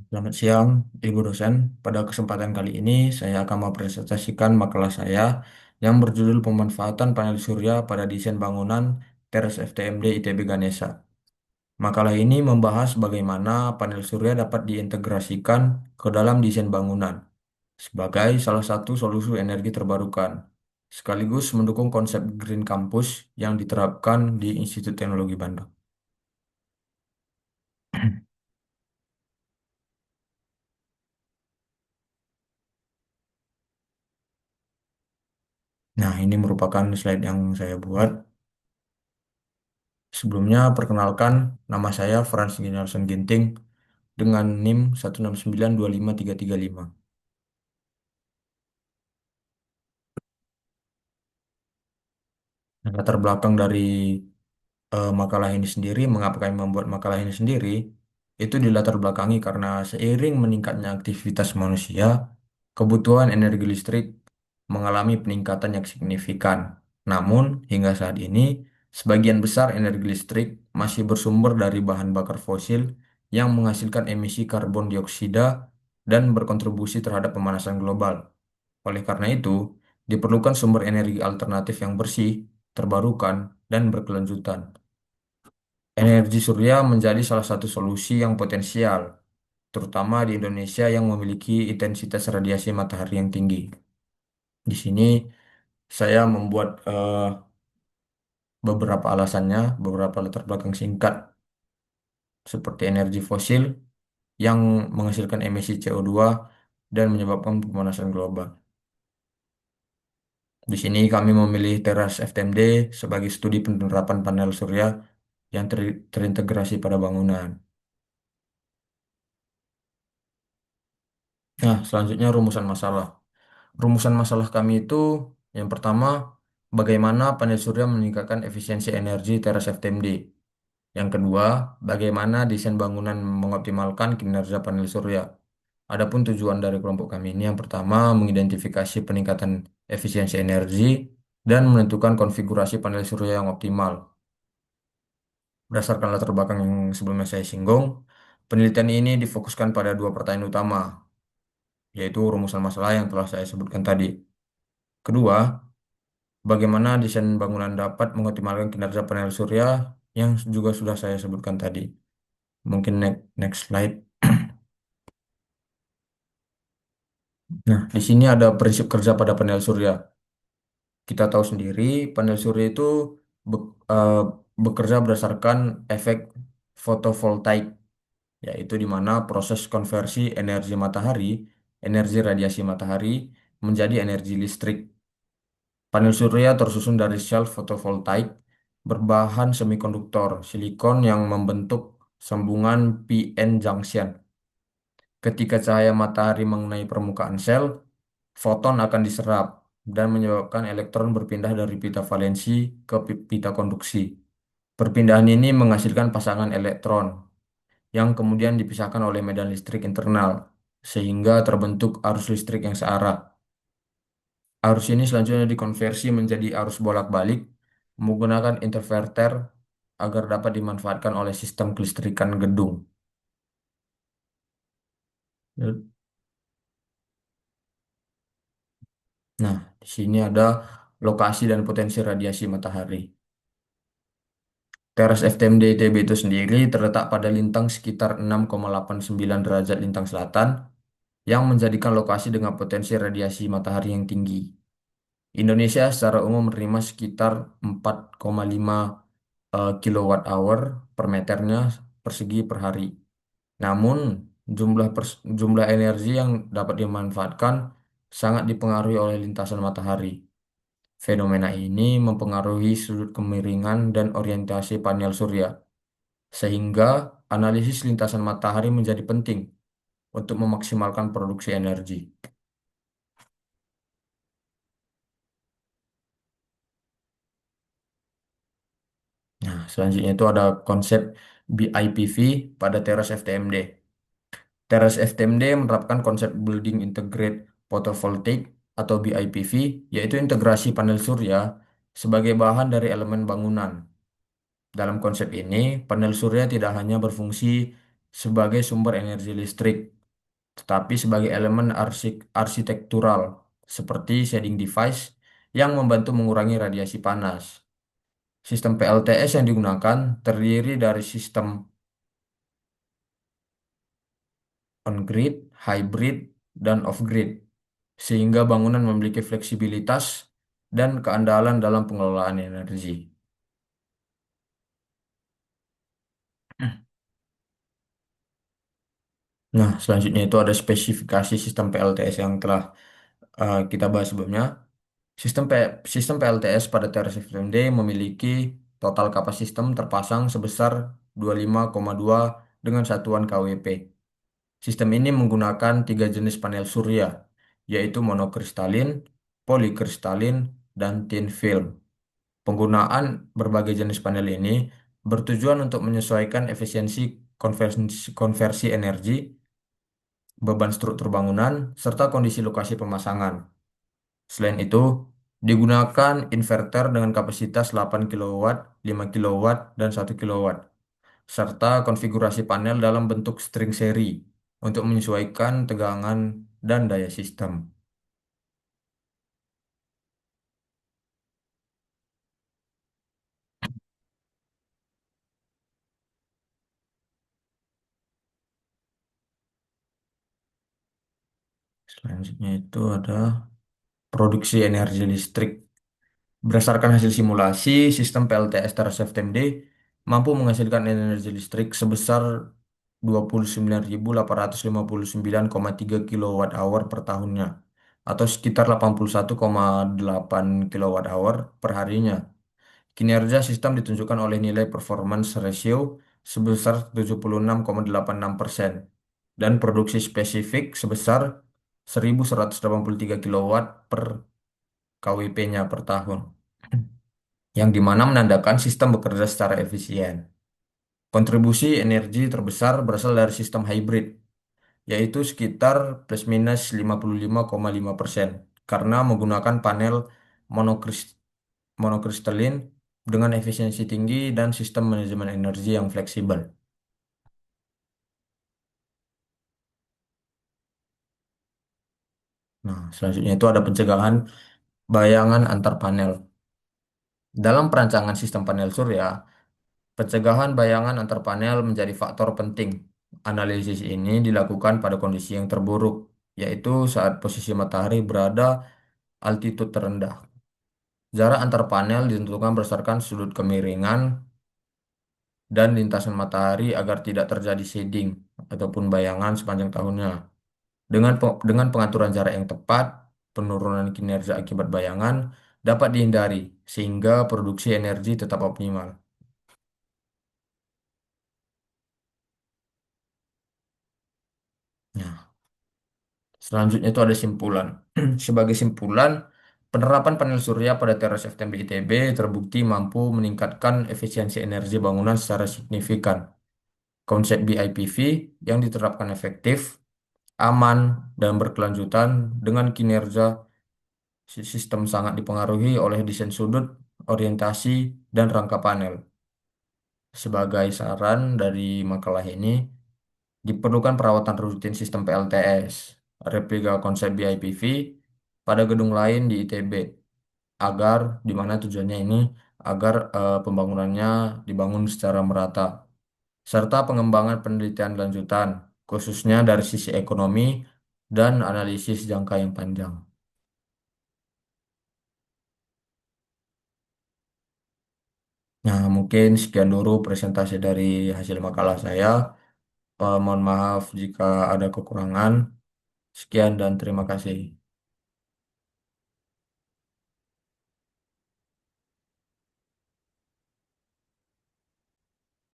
Selamat siang, Ibu dosen. Pada kesempatan kali ini, saya akan mempresentasikan makalah saya yang berjudul Pemanfaatan Panel Surya pada Desain Bangunan Teras FTMD ITB Ganesha. Makalah ini membahas bagaimana panel surya dapat diintegrasikan ke dalam desain bangunan sebagai salah satu solusi energi terbarukan, sekaligus mendukung konsep Green Campus yang diterapkan di Institut Teknologi Bandung. Nah, ini merupakan slide yang saya buat. Sebelumnya, perkenalkan, nama saya Frans Ginarson Ginting dengan NIM 169253355. Nah, latar belakang dari makalah ini sendiri, mengapa kami membuat makalah ini sendiri, itu dilatar belakangi karena seiring meningkatnya aktivitas manusia, kebutuhan energi listrik mengalami peningkatan yang signifikan. Namun, hingga saat ini, sebagian besar energi listrik masih bersumber dari bahan bakar fosil yang menghasilkan emisi karbon dioksida dan berkontribusi terhadap pemanasan global. Oleh karena itu, diperlukan sumber energi alternatif yang bersih, terbarukan, dan berkelanjutan. Energi surya menjadi salah satu solusi yang potensial, terutama di Indonesia yang memiliki intensitas radiasi matahari yang tinggi. Di sini saya membuat beberapa alasannya, beberapa latar belakang singkat seperti energi fosil yang menghasilkan emisi CO2 dan menyebabkan pemanasan global. Di sini kami memilih teras FTMD sebagai studi penerapan panel surya yang terintegrasi pada bangunan. Nah, selanjutnya rumusan masalah. Rumusan masalah kami itu yang pertama, bagaimana panel surya meningkatkan efisiensi energi teras FTMD. Yang kedua, bagaimana desain bangunan mengoptimalkan kinerja panel surya. Adapun tujuan dari kelompok kami ini yang pertama, mengidentifikasi peningkatan efisiensi energi dan menentukan konfigurasi panel surya yang optimal. Berdasarkan latar belakang yang sebelumnya saya singgung, penelitian ini difokuskan pada dua pertanyaan utama, yaitu rumusan masalah yang telah saya sebutkan tadi. Kedua, bagaimana desain bangunan dapat mengoptimalkan kinerja panel surya yang juga sudah saya sebutkan tadi. Mungkin next slide. Nah, di sini ada prinsip kerja pada panel surya. Kita tahu sendiri, panel surya itu be- eh, bekerja berdasarkan efek fotovoltaik, yaitu di mana proses konversi energi matahari, energi radiasi matahari, menjadi energi listrik. Panel surya tersusun dari sel fotovoltaik berbahan semikonduktor silikon yang membentuk sambungan PN junction. Ketika cahaya matahari mengenai permukaan sel, foton akan diserap dan menyebabkan elektron berpindah dari pita valensi ke pita konduksi. Perpindahan ini menghasilkan pasangan elektron yang kemudian dipisahkan oleh medan listrik internal, sehingga terbentuk arus listrik yang searah. Arus ini selanjutnya dikonversi menjadi arus bolak-balik menggunakan interverter agar dapat dimanfaatkan oleh sistem kelistrikan gedung. Nah, di sini ada lokasi dan potensi radiasi matahari. Teras FTMD ITB itu sendiri terletak pada lintang sekitar 6,89 derajat lintang selatan yang menjadikan lokasi dengan potensi radiasi matahari yang tinggi. Indonesia secara umum menerima sekitar 4,5 kilowatt hour per meternya persegi per hari. Namun, jumlah energi yang dapat dimanfaatkan sangat dipengaruhi oleh lintasan matahari. Fenomena ini mempengaruhi sudut kemiringan dan orientasi panel surya, sehingga analisis lintasan matahari menjadi penting untuk memaksimalkan produksi energi. Nah, selanjutnya itu ada konsep BIPV pada teras FTMD. Teras FTMD menerapkan konsep Building Integrated Photovoltaic atau BIPV, yaitu integrasi panel surya sebagai bahan dari elemen bangunan. Dalam konsep ini, panel surya tidak hanya berfungsi sebagai sumber energi listrik, tetapi sebagai elemen arsitektural seperti shading device yang membantu mengurangi radiasi panas. Sistem PLTS yang digunakan terdiri dari sistem on-grid, hybrid, dan off-grid, sehingga bangunan memiliki fleksibilitas dan keandalan dalam pengelolaan energi. Nah, selanjutnya itu ada spesifikasi sistem PLTS yang telah kita bahas sebelumnya. Sistem PLTS pada teras FMD memiliki total kapasitas sistem terpasang sebesar 25,2 dengan satuan kWp. Sistem ini menggunakan tiga jenis panel surya, yaitu monokristalin, polikristalin, dan thin film. Penggunaan berbagai jenis panel ini bertujuan untuk menyesuaikan efisiensi konversi energi, beban struktur bangunan, serta kondisi lokasi pemasangan. Selain itu, digunakan inverter dengan kapasitas 8 kW, 5 kW, dan 1 kW, serta konfigurasi panel dalam bentuk string seri untuk menyesuaikan tegangan dan daya sistem. Selanjutnya itu ada produksi energi listrik. Berdasarkan hasil simulasi, sistem PLTS Teras FTMD mampu menghasilkan energi listrik sebesar 29.859,3 kWh per tahunnya, atau sekitar 81,8 kWh per harinya. Kinerja sistem ditunjukkan oleh nilai performance ratio sebesar 76,86% dan produksi spesifik sebesar 1.183 kW per KWP-nya per tahun, yang dimana menandakan sistem bekerja secara efisien. Kontribusi energi terbesar berasal dari sistem hybrid, yaitu sekitar plus minus 55,5% karena menggunakan panel monokris- monokristalin dengan efisiensi tinggi dan sistem manajemen energi yang fleksibel. Nah, selanjutnya itu ada pencegahan bayangan antar panel. Dalam perancangan sistem panel surya, pencegahan bayangan antar panel menjadi faktor penting. Analisis ini dilakukan pada kondisi yang terburuk, yaitu saat posisi matahari berada altitude terendah. Jarak antar panel ditentukan berdasarkan sudut kemiringan dan lintasan matahari agar tidak terjadi shading ataupun bayangan sepanjang tahunnya. Dengan pengaturan jarak yang tepat, penurunan kinerja akibat bayangan dapat dihindari sehingga produksi energi tetap optimal. Nah, selanjutnya itu ada simpulan. Sebagai simpulan, penerapan panel surya pada teras FTM di ITB terbukti mampu meningkatkan efisiensi energi bangunan secara signifikan. Konsep BIPV yang diterapkan efektif, aman, dan berkelanjutan dengan kinerja sistem sangat dipengaruhi oleh desain sudut, orientasi, dan rangka panel. Sebagai saran dari makalah ini, diperlukan perawatan rutin sistem PLTS, replika konsep BIPV pada gedung lain di ITB, agar di mana tujuannya ini agar pembangunannya dibangun secara merata, serta pengembangan penelitian lanjutan, khususnya dari sisi ekonomi dan analisis jangka yang panjang. Nah, mungkin sekian dulu presentasi dari hasil makalah saya. Mohon maaf jika ada kekurangan. Sekian dan terima kasih.